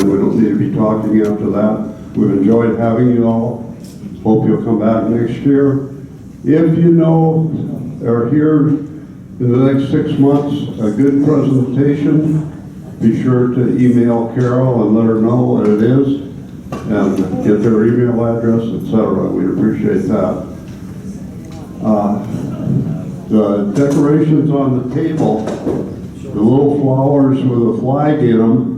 and we don't need to be talking after that. We've enjoyed having you all. Hope you'll come back next year. If you know or hear in the next 6 months a good presentation, be sure to email Carol and let her know what it is and get their email address, etc. We'd appreciate that. The decorations on the table, the little flowers with a flag in them,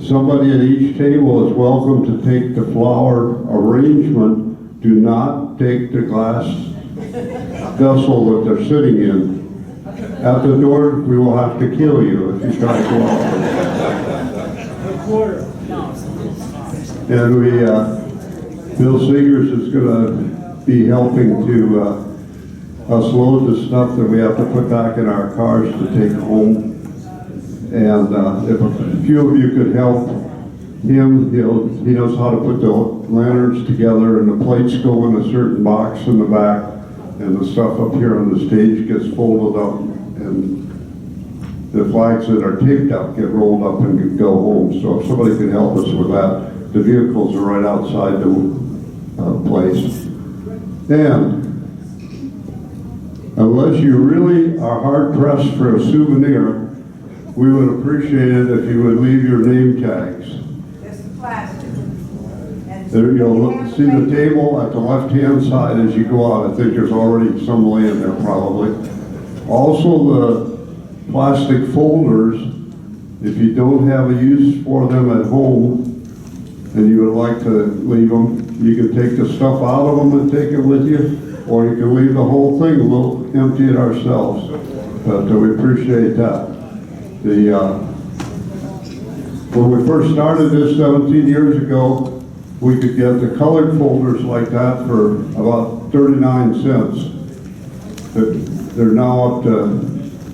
somebody at each table is welcome to take the flower arrangement. Do not take the glass vessel that they're sitting in. At the door, we will have to kill you if you try to go out. And Bill Seegers is going to be helping to us load the stuff that we have to put back in our cars to take home. And if a few of you could help him, he knows how to put the lanterns together, and the plates go in a certain box in the back, and the stuff up here on the stage gets folded up, and the flags that are taped up get rolled up and go home. So if somebody can help us with that, the vehicles are right outside the place. And unless you really are hard pressed for a souvenir, we would appreciate it if you would leave your name tags. Just plastic. There, you'll see the table at the left-hand side as you go out. I think there's already some laying there probably. Also the plastic folders, if you don't have a use for them at home and you would like to leave them, you can take the stuff out of them and take it with you, or you can leave the whole thing, we'll empty it ourselves. But we appreciate that. When we first started this 17 years ago, we could get the colored folders like that for about 39 cents. They're now up to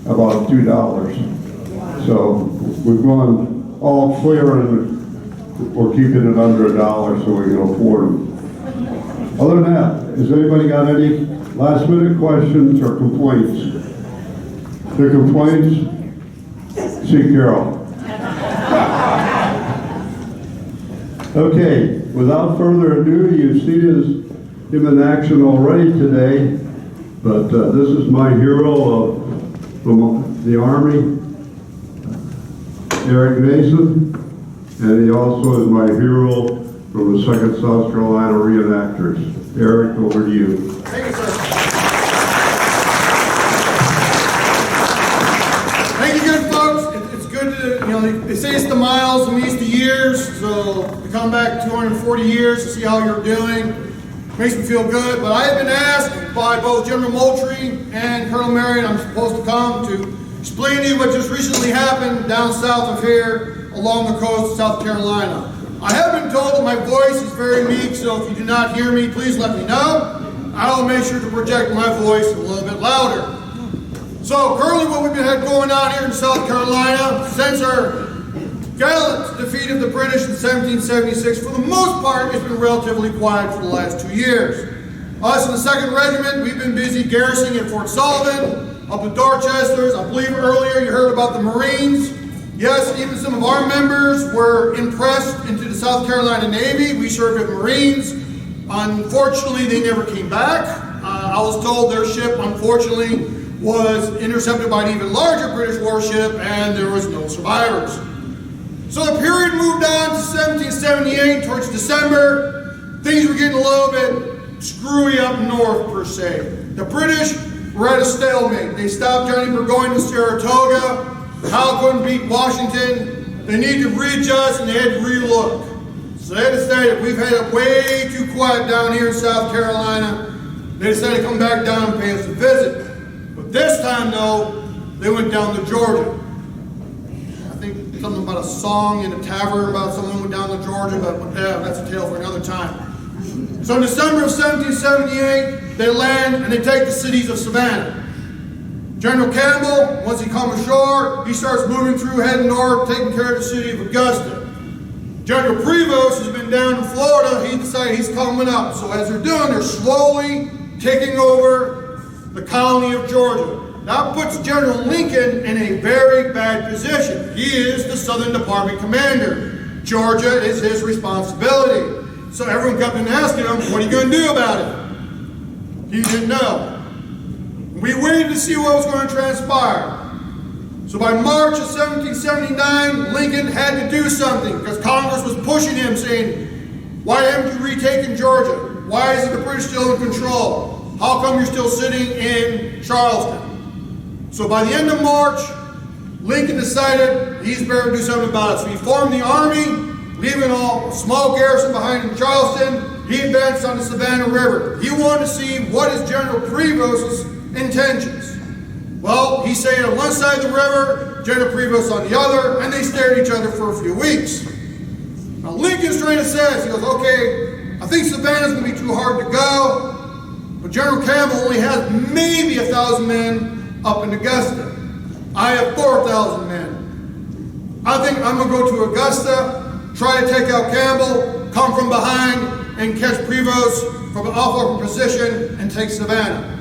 about $2. So we've gone all clear and we're keeping it under $1 so we can afford them. Other than that, has anybody got any last minute questions or complaints? The complaints? See Carol. Okay, without further ado, you've seen him in action already today, but this is my hero from the Army, Erick Nason, and he also is my hero from the 2nd South Carolina Reenactors. Erick, over to you. Thank you, sir. Thank you, good folks. It's good to, they say it's the miles and meets the years, so to come back 240 years to see how you're doing makes me feel good. But I have been asked by both General Moultrie and Colonel Marion, I'm supposed to come to explain to you what just recently happened down south of here along the coast of South Carolina. I have been told that my voice is very meek, so if you do not hear me, please let me know. I will make sure to project my voice a little bit louder. So currently what we've had going on here in South Carolina, since our gallant defeat of the British in 1776, for the most part, it's been relatively quiet for the last 2 years. Us in the 2nd Regiment, we've been busy garrisoning at Fort Sullivan, up at Dorchester's. I believe earlier you heard about the Marines. Yes, even some of our members were impressed into the South Carolina Navy. We served as Marines. Unfortunately, they never came back. I was told their ship, unfortunately, was intercepted by an even larger British warship, and there was no survivors. So the period moved on to 1778, towards December. Things were getting a little bit screwy up north, per se. The British were at a stalemate. They stopped Johnny Burgoyne to Saratoga. Howe couldn't beat Washington. They needed to readjust and they had to relook. So they decided, we've had it way too quiet down here in South Carolina. They decided to come back down and pay us a visit. But this time, though, they went down to Georgia. I think something about a song in a tavern about someone went down to Georgia, but yeah, that's a tale for another time. So in December of 1778, they land and they take the cities of Savannah. General Campbell, once he comes ashore, he starts moving through, heading north, taking care of the city of Augusta. General Prevost has been down in Florida. He decided he's coming up. So as they're doing, they're slowly taking over the colony of Georgia. That puts General Lincoln in a very bad position. He is the Southern Department commander. Georgia is his responsibility. So everyone kept on asking him, what are you going to do about it? He didn't know. We waited to see what was going to transpire. So by March of 1779, Lincoln had to do something because Congress was pushing him, saying, why haven't you retaken Georgia? Why is the British still in control? How come you're still sitting in Charlestown? So by the end of March, Lincoln decided he's better to do something about it. So he formed the army, leaving a small garrison behind in Charleston. He advanced on the Savannah River. He wanted to see what is General Prevost's intentions. Well, he stayed on one side of the river, General Prevost on the other, and they stared at each other for a few weeks. Now Lincoln's trying to say, he goes, okay, I think Savannah's going to be too hard to go, but General Campbell only has maybe 1,000 men up in Augusta. I have 4,000 men. I think I'm going to go to Augusta, try to take out Campbell, come from behind, and catch Prevost from an off-open position and take Savannah.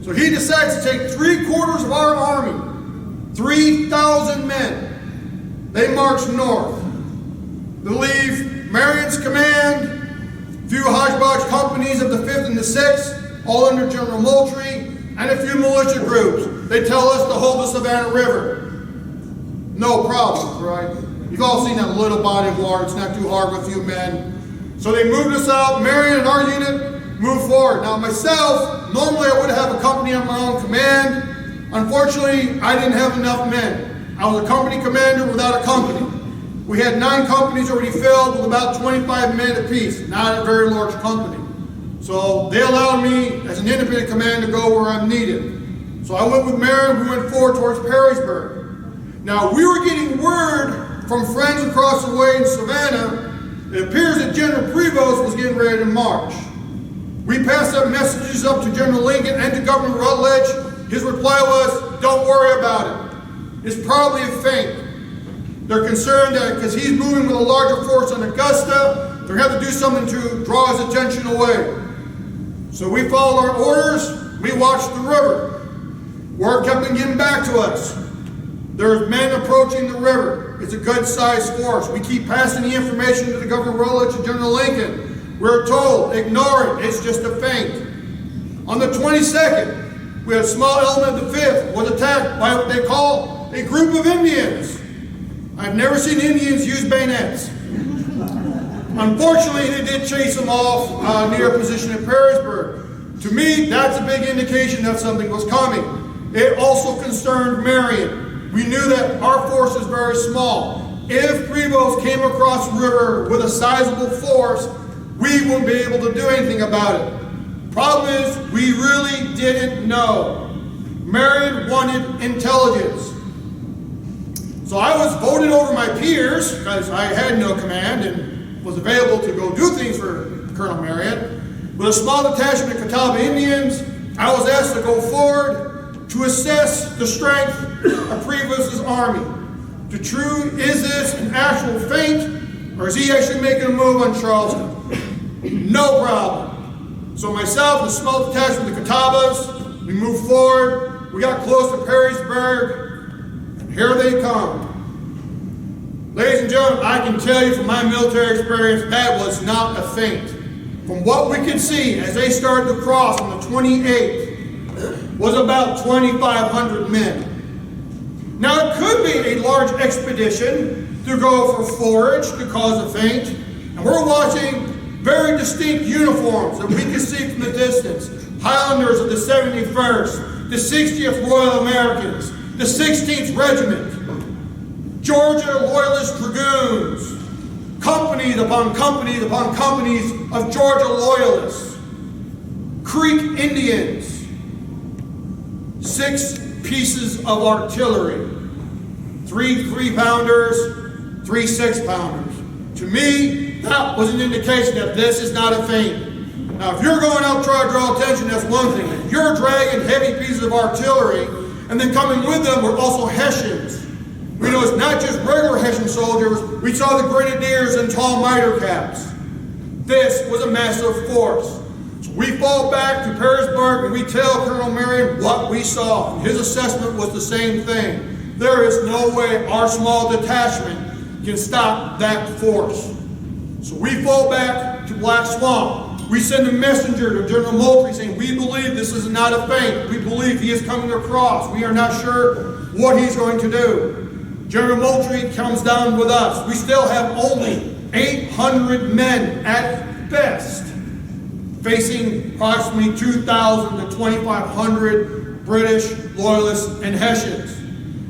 So he decides to take 3/4 of our army, 3,000 men. They march north. They leave Marion's command, a few hodgepodge companies of the 5th and the 6th, all under General Moultrie, and a few militia groups. They tell us to hold the Savannah River. No problem, right? You've all seen that little body of water. It's not too hard with a few men. So they moved us out. Marion and our unit moved forward. Now myself, normally I would have a company on my own command. Unfortunately, I didn't have enough men. I was a company commander without a company. We had 9 companies already filled with about 25 men apiece, not a very large company. So they allowed me, as an independent commander, to go where I'm needed. So I went with Marion, we went forward towards Perrysburg. Now we were getting word from friends across the way in Savannah. It appears that General Prevost was getting ready to march. We passed up messages up to General Lincoln and to Governor Rutledge. His reply was, don't worry about it. It's probably a feint. They're concerned that because he's moving with a larger force on Augusta, they're going to have to do something to draw his attention away. So we followed our orders. We watched the river. Word kept on getting back to us. There's men approaching the river. It's a good-sized force. We keep passing the information to the Governor Rutledge and General Lincoln. We're told, ignore it, it's just a feint. On the 22nd, we had a small element of the 5th was attacked by what they call a group of Indians. I've never seen Indians use bayonets. Unfortunately, they did chase them off near a position at Perrysburg. To me, that's a big indication that something was coming. It also concerned Marion. We knew that our force is very small. If Prevost came across the river with a sizable force, we wouldn't be able to do anything about it. Problem is, we really didn't know. Marion wanted intelligence. So I was voted over my peers, because I had no command and was available to go do things for Colonel Marion. With a small detachment of Catawba Indians, I was asked to go forward to assess the strength of Prevost's army. Is this an actual feint, or is he actually making a move on Charleston? No problem. So myself and a small detachment of the Catawbas, we moved forward. We got close to Perrysburg, and here they come. Ladies and gentlemen, I can tell you from my military experience, that was not a feint. From what we could see as they started to cross on the 28th, was about 2,500 men. Now it could be a large expedition to go for forage to cause a feint, and we're watching very distinct uniforms that we can see from the distance. Highlanders of the 71st, the 60th Royal Americans, the 16th Regiment, Georgia Loyalist Dragoons, companies upon companies upon companies of Georgia Loyalists, Creek Indians, 6 pieces of artillery, 3 3-pounders, 3 6-pounders. To me, that was an indication that this is not a feint. Now, if you're going out to try to draw attention, that's one thing. If you're dragging heavy pieces of artillery, and then coming with them were also Hessians. We know it's not just regular Hessian soldiers. We saw the grenadiers in tall mitre caps. This was a massive force. So we fall back to Perrysburg and we tell Colonel Marion what we saw. His assessment was the same thing. There is no way our small detachment can stop that force. So we fall back to Black Swamp. We send a messenger to General Moultrie saying, we believe this is not a feint. We believe he is coming across. We are not sure what he's going to do. General Moultrie comes down with us. We still have only 800 men at best, facing approximately 2,000 to 2,500 British loyalists and Hessians.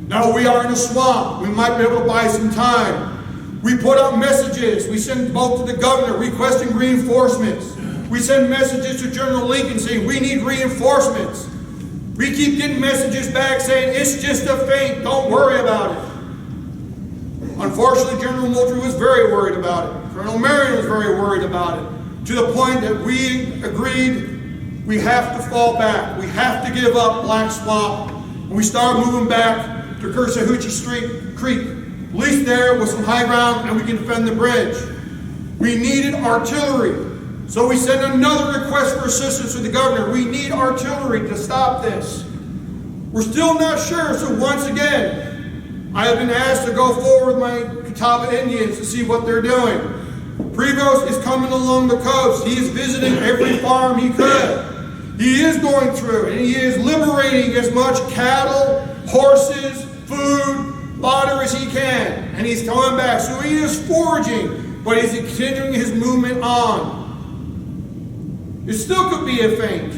Now we are in a swamp. We might be able to buy some time. We put out messages. We send both to the governor requesting reinforcements. We send messages to General Lincoln saying we need reinforcements. We keep getting messages back saying it's just a feint, don't worry about it. Unfortunately, General Moultrie was very worried about it. Colonel Marion was very worried about it, to the point that we agreed we have to fall back. We have to give up Black Swamp. And we started moving back to Cursahuchee Creek. At least there was some high ground and we can defend the bridge. We needed artillery. So we sent another request for assistance to the governor. We need artillery to stop this. We're still not sure, so once again, I have been asked to go forward with my Catawba Indians to see what they're doing. Prevost is coming along the coast. He is visiting every farm he could. He is going through and he is liberating as much cattle, horses, food, fodder as he can. And he's coming back. So he is foraging, but he's continuing his movement on. It still could be a feint.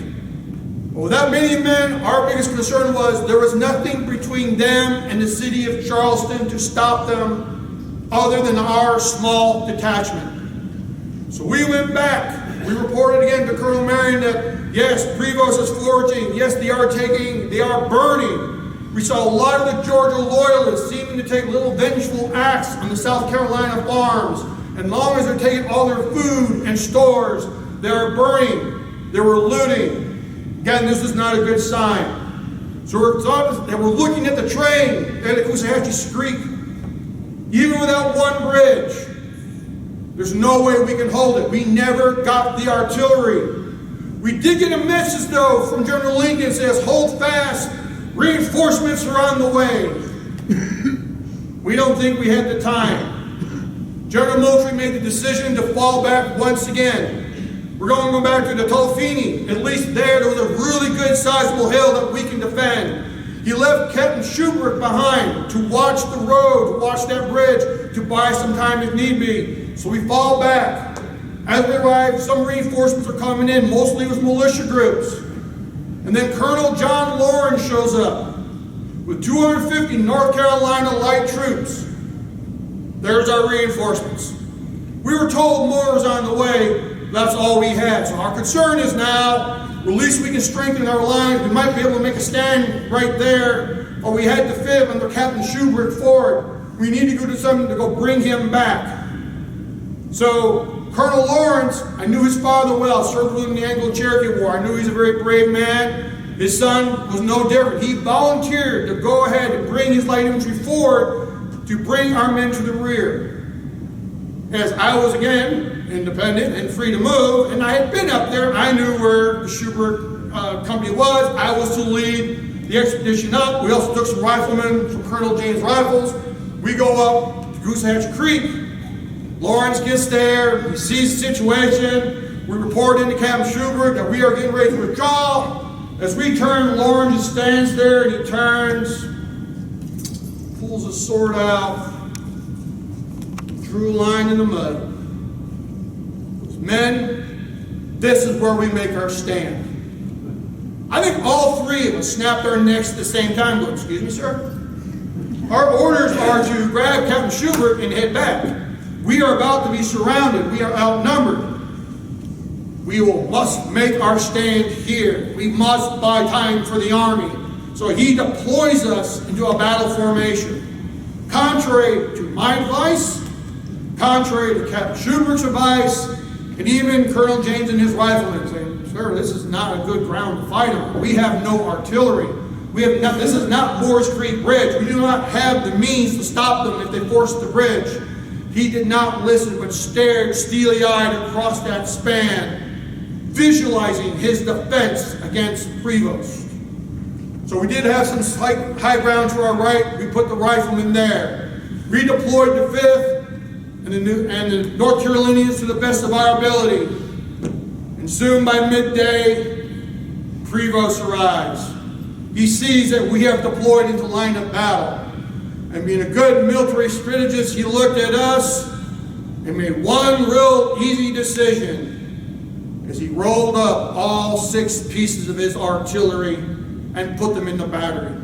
Well, that many men, our biggest concern was there was nothing between them and the city of Charleston to stop them other than our small detachment. So we went back. We reported again to Colonel Marion that yes, Prevost is foraging. Yes, they are burning. We saw a lot of the Georgia loyalists seeming to take little vengeful acts on the South Carolina farms. And long as they're taking all their food and stores, they were burning, they were looting. Again, this is not a good sign. So we're looking at the train at Coosawhatchee Creek. Even without one bridge, there's no way we can hold it. We never got the artillery. We did get a message, though, from General Lincoln that says, hold fast, reinforcements are on the way. We don't think we had the time. General Moultrie made the decision to fall back once again. We're going to go back to the Tolfini. At least there was a really good sizable hill that we can defend. He left Captain Schubert behind to watch the road, to watch that bridge, to buy some time if need be. So we fall back. As we arrive, some reinforcements are coming in. Mostly it was militia groups. And then Colonel John Lawrence shows up with 250 North Carolina light troops. There's our reinforcements. We were told more was on the way. That's all we had. So our concern is now, at least we can strengthen our line. We might be able to make a stand right there, or we had to fit under Captain Schubert forward. We need to go do something to go bring him back. So Colonel Lawrence, I knew his father well, served with him in the Anglo-Cherokee War. I knew he's a very brave man. His son was no different. He volunteered to go ahead and bring his light infantry forward to bring our men to the rear. As I was, again, independent and free to move, and I had been up there. I knew where the Schubert company was. I was to lead the expedition up. We also took some riflemen from Colonel James Rifles. We go up to Coosawhatchee Creek. Lawrence gets there. He sees the situation. We report into Captain Schubert that we are getting ready to withdraw. As we turn, Lawrence stands there and he turns, pulls his sword out, drew a line in the mud. Men, this is where we make our stand. I think all three of us snapped our necks at the same time, going, excuse me, sir? Our orders are to grab Captain Schubert and head back. We are about to be surrounded. We are outnumbered. We must make our stand here. We must buy time for the army. So he deploys us into a battle formation. Contrary to my advice, contrary to Captain Schubert's advice, and even Colonel James and his riflemen saying, sir, this is not a good ground to fight on. We have no artillery. This is not Moore's Creek Bridge. We do not have the means to stop them if they force the bridge. He did not listen, but stared steely-eyed across that span, visualizing his defense against Prevost. So we did have some slight high ground to our right. We put the riflemen there. redeployed the 5th and the North Carolinians to the best of our ability. And soon by midday, Prevost arrives. He sees that we have deployed into line of battle. And being a good military strategist, he looked at us and made one real easy decision as he rolled up all 6 pieces of his artillery and put them in the battery.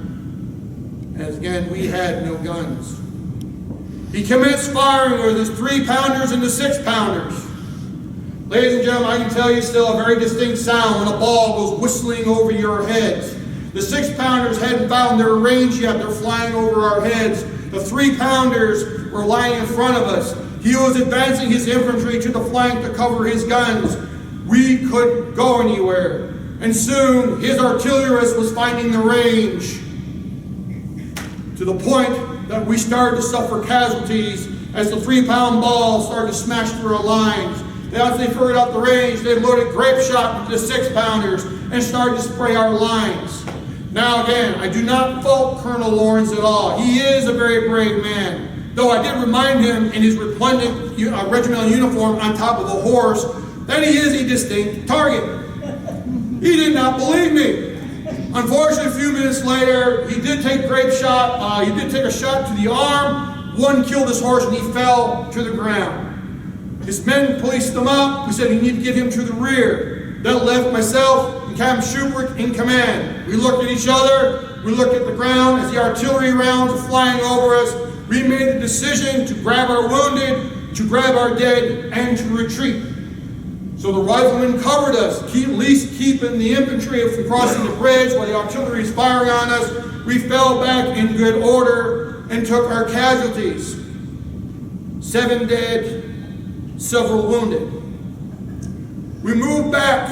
As again, we had no guns. He commenced firing with his 3-pounders and the 6-pounders. Ladies and gentlemen, I can tell you still a very distinct sound when a ball goes whistling over your heads. The 6-pounders hadn't found their range yet. They're flying over our heads. The 3-pounders were lying in front of us. He was advancing his infantry to the flank to cover his guns. We couldn't go anywhere. And soon, his artillerist was finding the range to the point that we started to suffer casualties as the 3-pound balls started to smash through our lines. As they figured out the range, they loaded grape shot into the 6-pounders and started to spray our lines. Now again, I do not fault Colonel Lawrence at all. He is a very brave man. Though I did remind him in his resplendent regimental uniform on top of a horse that he is a distinct target. He did not believe me. Unfortunately, a few minutes later, he did take grape shot. He did take a shot to the arm. One killed his horse and he fell to the ground. His men policed him up. We said we need to get him to the rear. That left myself and Captain Schubert in command. We looked at each other. We looked at the ground as the artillery rounds were flying over us. We made the decision to grab our wounded, to grab our dead, and to retreat. So the riflemen covered us, at least keeping the infantry from crossing the bridge while the artillery is firing on us. We fell back in good order and took our casualties. 7 dead, several wounded. We moved back.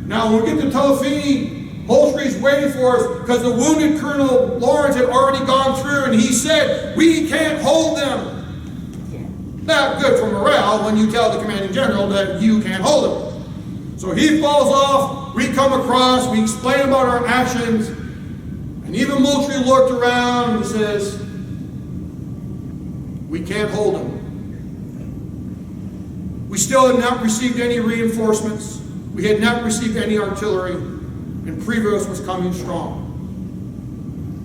Now when we get to Telefini, Moultrie's waiting for us because the wounded Colonel Lawrence had already gone through and he said, "We can't hold them." Not good for morale when you tell the commanding general that you can't hold them. So he falls off, we come across, we explain about our actions, and even Moultrie looked around and says, "We can't hold them." We still had not received any reinforcements. We had not received any artillery, and Prevost was coming strong.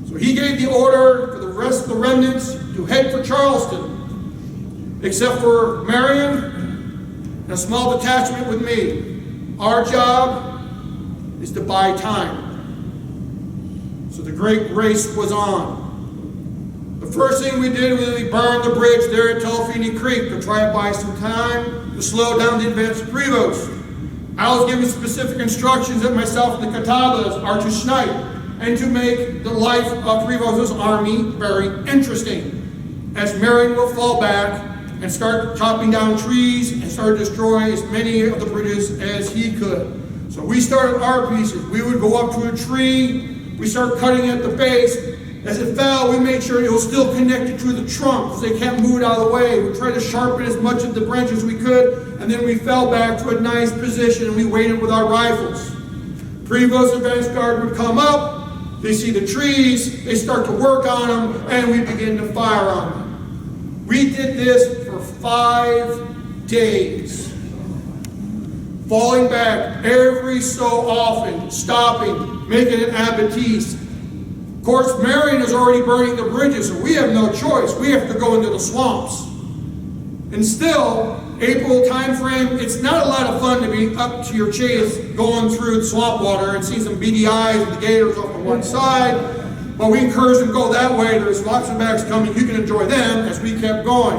So he gave the order for the rest of the remnants to head for Charleston, except for Marion and a small detachment with me. Our job is to buy time. So the great race was on. The first thing we did was we burned the bridge there at Telefini Creek to try and buy some time to slow down the advance of Prevost. I was given specific instructions that myself and the Catawbas are to snipe and to make the life of Prevost's army very interesting, as Marion will fall back and start chopping down trees and start destroying as many of the bridges as he could. So we started our pieces. We would go up to a tree, we start cutting at the base. As it fell, we made sure it was still connected to the trunk because they can't move it out of the way. We tried to sharpen as much of the branches as we could, and then we fell back to a nice position and we waited with our rifles. Prevost's advance guard would come up, they see the trees, they start to work on them, and we begin to fire on them. We did this for 5 days. Falling back every so often, stopping, making an abattis. Of course, Marion is already burning the bridges, so we have no choice. We have to go into the swamps. And still, April time frame, it's not a lot of fun to be up to your chest going through the swamp water and see some beady eyes and the gators off on one side. But we encourage them to go that way. There's lots of bags coming. You can enjoy them as we kept going.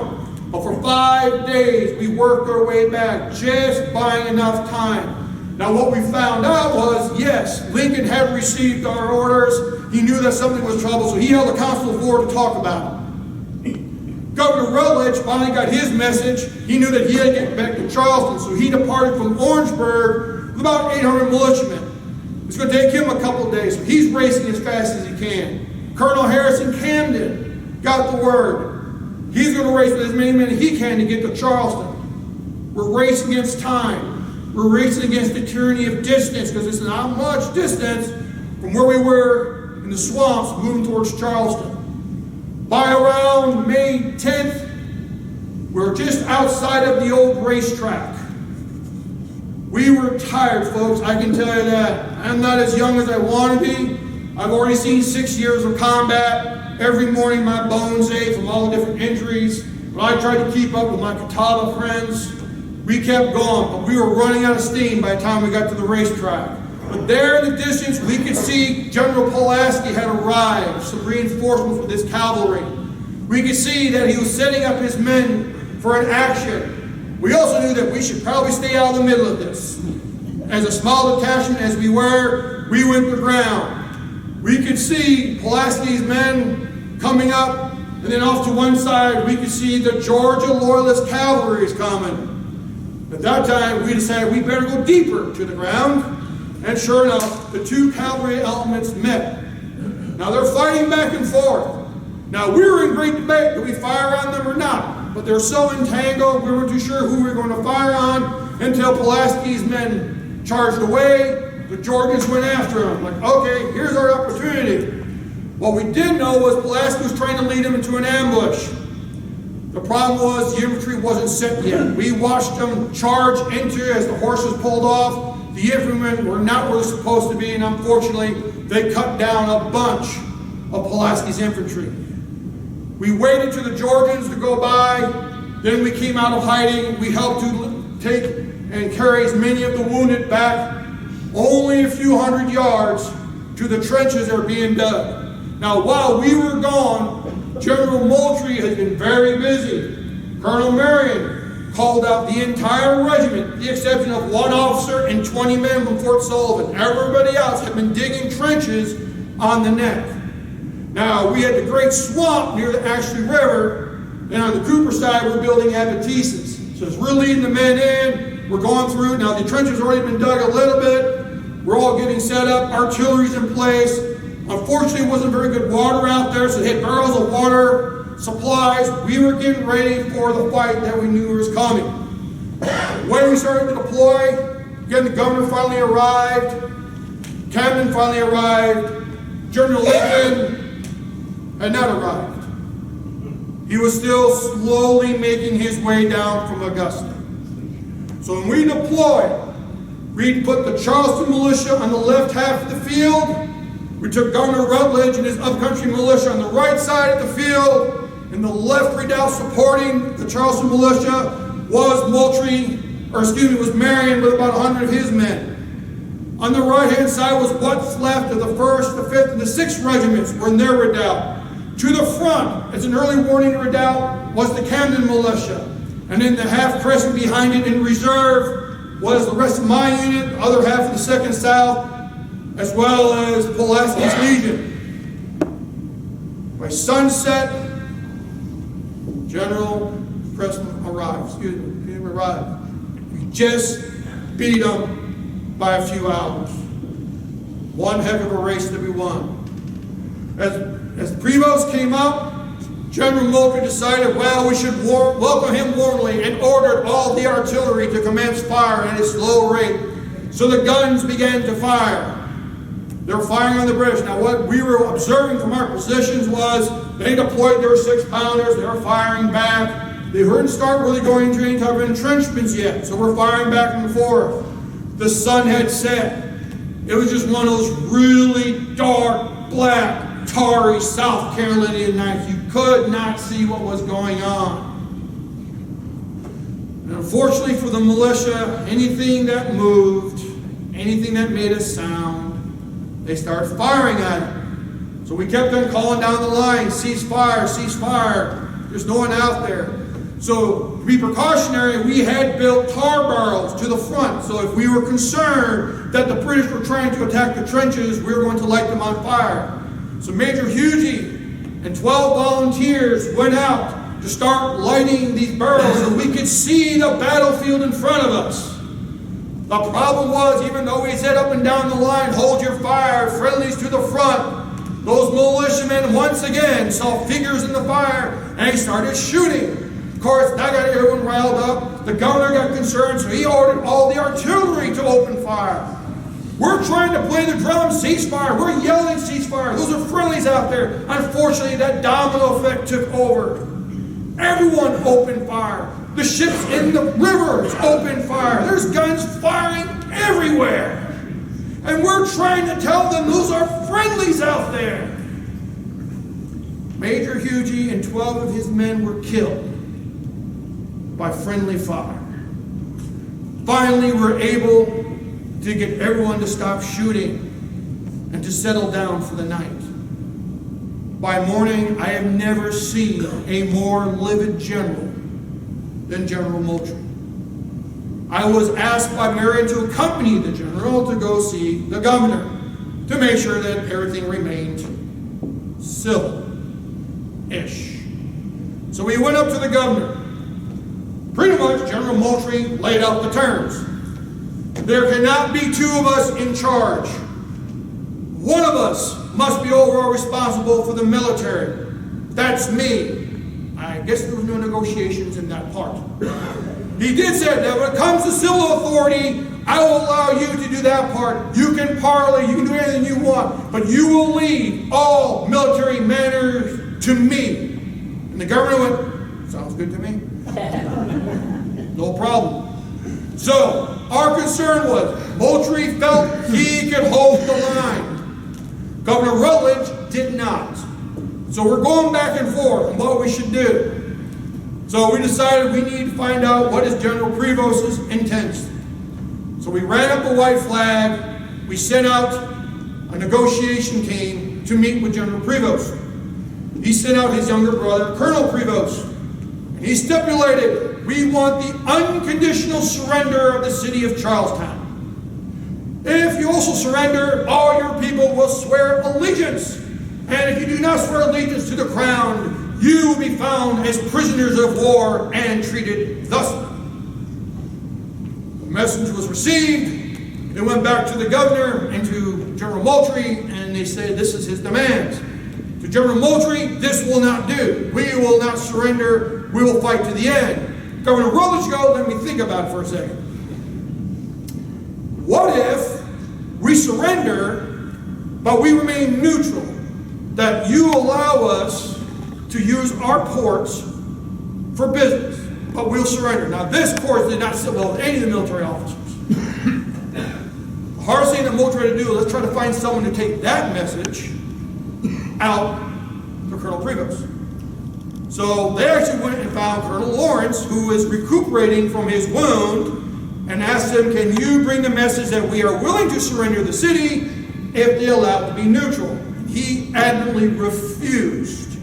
But for 5 days, we worked our way back, just buying enough time. Now what we found out was, yes, Lincoln had received our orders. He knew that something was trouble, so he held a council of war to talk about it. Governor Rutledge finally got his message. He knew that he had to get back to Charleston, so he departed from Orangeburg with about 800 militiamen. It's going to take him a couple of days, so he's racing as fast as he can. Colonel Harrison Camden got the word. He's going to race with as many men as he can to get to Charleston. We're racing against time. We're racing against the tyranny of distance, because it's not much distance from where we were in the swamps moving towards Charleston. By around May 10th, we're just outside of the old racetrack. We were tired, folks, I can tell you that. I'm not as young as I want to be. I've already seen 6 years of combat. Every morning my bones ache from all the different injuries. But I tried to keep up with my Catawba friends. We kept going, but we were running out of steam by the time we got to the racetrack. But there in the distance, we could see General Pulaski had arrived, some reinforcements with his cavalry. We could see that he was setting up his men for an action. We also knew that we should probably stay out of the middle of this. As a small detachment as we were, we went to ground. We could see Pulaski's men coming up, and then off to one side, we could see the Georgia Loyalist cavalry is coming. At that time, we decided we better go deeper to the ground. And sure enough, the two cavalry elements met. Now they're fighting back and forth. Now we were in great debate, do we fire on them or not? But they're so entangled, we weren't too sure who we were going to fire on until Pulaski's men charged away. The Georgians went after them. Like, okay, here's our opportunity. What we did know was Pulaski was trying to lead them into an ambush. The problem was the infantry wasn't set yet. We watched them charge into as the horses pulled off. The infantrymen were not where they're supposed to be, and unfortunately, they cut down a bunch of Pulaski's infantry. We waited for the Georgians to go by, then we came out of hiding. We helped to take and carry as many of the wounded back, only a few hundred yards to the trenches that are being dug. Now, while we were gone, General Moultrie has been very busy. Colonel Marion called out the entire regiment, with the exception of one officer and 20 men from Fort Sullivan. Everybody else had been digging trenches on the neck. Now, we had the great swamp near the Ashley River, and on the Cooper side, we're building abattises. So as we're leading the men in, we're going through. Now, the trenches have already been dug a little bit. We're all getting set up. Artillery's in place. Unfortunately, it wasn't very good water out there, so they had barrels of water, supplies. We were getting ready for the fight that we knew was coming. When we started to deploy, again, the governor finally arrived. Camden finally arrived. General Lincoln had not arrived. He was still slowly making his way down from Augusta. So when we deployed, we put the Charleston militia on the left half of the field. We took Governor Rutledge and his upcountry militia on the right side of the field. And the left redoubt supporting the Charleston militia was was Marion with about 100 of his men. On the right-hand side was what's left of the 1st, the 5th, and the 6th regiments were in their redoubt. To the front, as an early warning redoubt, was the Camden militia. And in the half crescent behind it in reserve was the rest of my unit, the other half of the 2nd South, as well as Pulaski's Legion. By sunset, General Preston arrived. We just beat them by a few hours. One heck of a race that we won. As the Prevost came up, General Moultrie decided, well, we should welcome him warmly and ordered all the artillery to commence fire at a slow rate. So the guns began to fire. They were firing on the British. Now, what we were observing from our positions was they deployed their 6-pounders. They were firing back. They didn't start really going into any type of entrenchments yet, so we're firing back and forth. The sun had set. It was just one of those really dark, black, tarry South Carolinian nights. You could not see what was going on. And unfortunately for the militia, anything that moved, anything that made a sound, they started firing at it. So we kept on calling down the line, cease fire, cease fire. There's no one out there. So to be precautionary, we had built tar barrels to the front. So if we were concerned that the British were trying to attack the trenches, we were going to light them on fire. So Major Hughesy and 12 volunteers went out to start lighting these barrels so we could see the battlefield in front of us. The problem was, even though we said up and down the line, hold your fire, friendlies to the front, those militiamen once again saw figures in the fire and they started shooting. Of course, that got everyone riled up. The governor got concerned, so he ordered all the artillery to open fire. We're trying to play the drum, ceasefire. We're yelling ceasefire. Those are friendlies out there. Unfortunately, that domino effect took over. Everyone opened fire. The ships in the rivers opened fire. There's guns firing everywhere. And we're trying to tell them those are friendlies out there. Major Hughie and 12 of his men were killed by friendly fire. Finally, we're able to get everyone to stop shooting and to settle down for the night. By morning, I have never seen a more livid general than General Moultrie. I was asked by Marion to accompany the general to go see the governor to make sure that everything remained civil-ish. So we went up to the governor. Pretty much General Moultrie laid out the terms. There cannot be two of us in charge. One of us must be overall responsible for the military. That's me. I guess there was no negotiations in that part. He did say that when it comes to civil authority, I will allow you to do that part. You can parley, you can do anything you want, but you will leave all military matters to me. And the governor went, sounds good to me. No problem. So, our concern was, Moultrie felt he could hold the line. Governor Rutledge did not. So we're going back and forth on what we should do. So we decided we need to find out what is General Prevost's intent. So we ran up a white flag. We sent out a negotiation team to meet with General Prevost. He sent out his younger brother, Colonel Prevost. And he stipulated, we want the unconditional surrender of the city of Charlestown. If you also surrender, all your people will swear allegiance. And if you do not swear allegiance to the crown, you will be found as prisoners of war and treated thusly. The message was received. It went back to the governor and to General Moultrie, and they said this is his demands. To General Moultrie, this will not do. We will not surrender. We will fight to the end. Governor Rutledge goes, let me think about it for a second. What if we surrender, but we remain neutral? That you allow us to use our ports for business, but we'll surrender. Now, this, of course, did not sit well with any of the military officers. The hardest thing that Moultrie had to do is let's try to find someone to take that message out to Colonel Prevost. So they actually went and found Colonel Lawrence, who is recuperating from his wound, and asked him, can you bring the message that we are willing to surrender the city if they allow it to be neutral? He adamantly refused.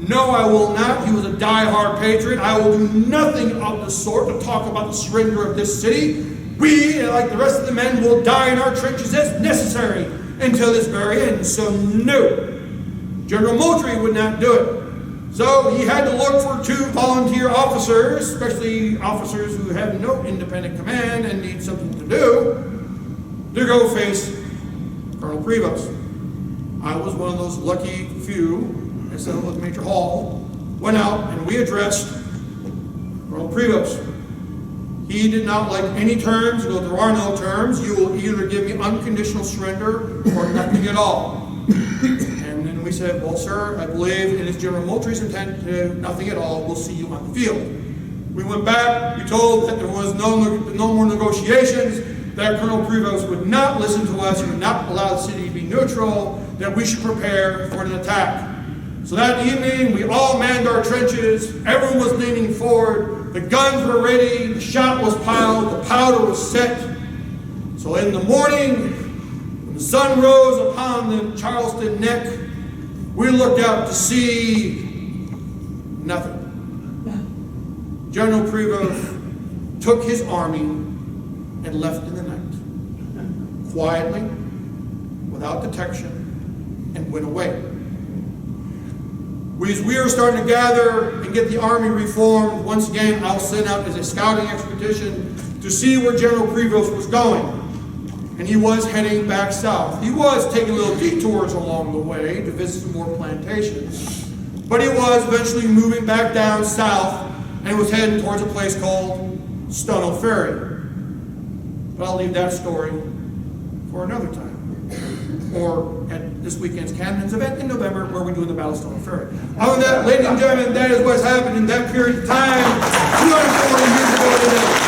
No, I will not. He was a die-hard patriot. I will do nothing of the sort to talk about the surrender of this city. We, like the rest of the men, will die in our trenches as necessary until this very end. So no, General Moultrie would not do it. So he had to look for two volunteer officers, especially officers who have no independent command and need something to do, to go face Colonel Prevost. I was one of those lucky few, I said with Major Hall, went out and we addressed Colonel Prevost. He did not like any terms. He goes, there are no terms. You will either give me unconditional surrender or nothing at all. And then we said, well, sir, I believe it is General Moultrie's intent to do nothing at all. We'll see you on the field. We went back. We told that there was no more negotiations, that Colonel Prevost would not listen to us. He would not allow the city to be neutral, that we should prepare for an attack. So that evening, we all manned our trenches. Everyone was leaning forward. The guns were ready. The shot was piled. The powder was set. So in the morning, when the sun rose upon the Charleston neck, we looked out to see nothing. General Prevost took his army and left in the night, quietly, without detection, and went away. As we are starting to gather and get the army reformed, once again, I'll send out as a scouting expedition to see where General Prevost was going. And he was heading back south. He was taking little detours along the way to visit some more plantations. But he was eventually moving back down south and was heading towards a place called Stono Ferry. But I'll leave that story or another time. Or at this weekend's Camden's event in November where we're doing the Battlestone Ferry. Other than that, ladies and gentlemen, that is what's happened in that period of time 240 years ago today.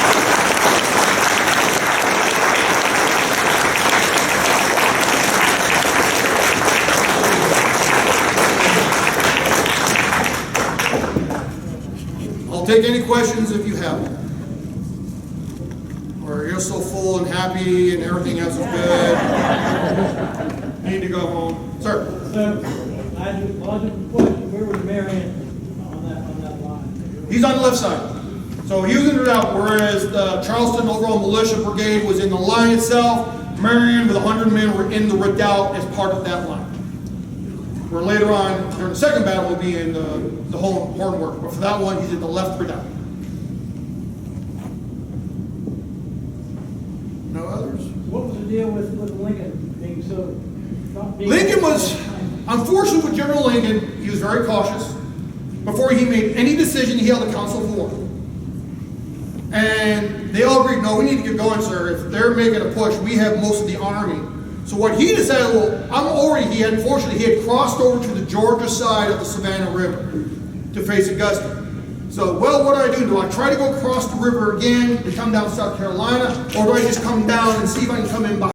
I'll take any questions if you have them. Or you're so full and happy and everything else is good. You need to go home. Sir? So, I have a logical question. Where was Marion on that line? He's on the left side. So he was in the route, whereas the Charleston Overall Militia Brigade was in the line itself. Marion with 100 men were in the redoubt as part of that line. Where later on, during the second battle, will be in the horn work. But for that one, he's in the left redoubt. No others? What was the deal with Lincoln being so... Lincoln was, unfortunately with General Lincoln, he was very cautious. Before he made any decision, he held a council of war. And they all agreed, no, we need to get going, sir. If they're making a push, we have most of the army. So what he decided, well, unfortunately, he had crossed over to the Georgia side of the Savannah River to face Augusta. So, well, what do? Do I try to go across the river again to come down South Carolina? Or do I just come down and see if I can come in behind?